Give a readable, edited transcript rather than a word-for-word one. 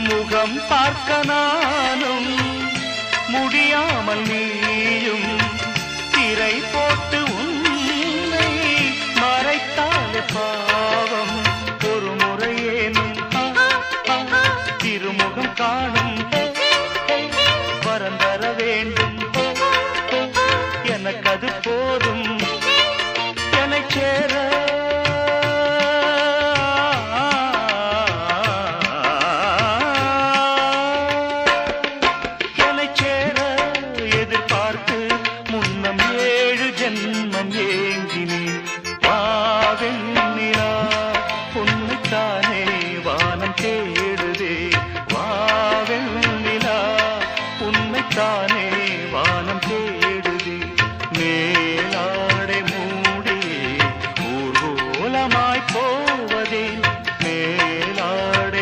முகம் பார்க்க நானும் முடியாமல் நீயும் திரை போட்டு உன்னை மறைத்தாலே பாவம். ஒரு முறையேனும் திருமுகம் காணும் வரம் தர வேண்டும். எனக்கு அது போதும் என்னை சேர. எதிர்பார்த்து முன்னம் 7 ஜென்மம் ஏங்கினேன். வாவெண்ணிலா உன்னைத்தானே வானம் தே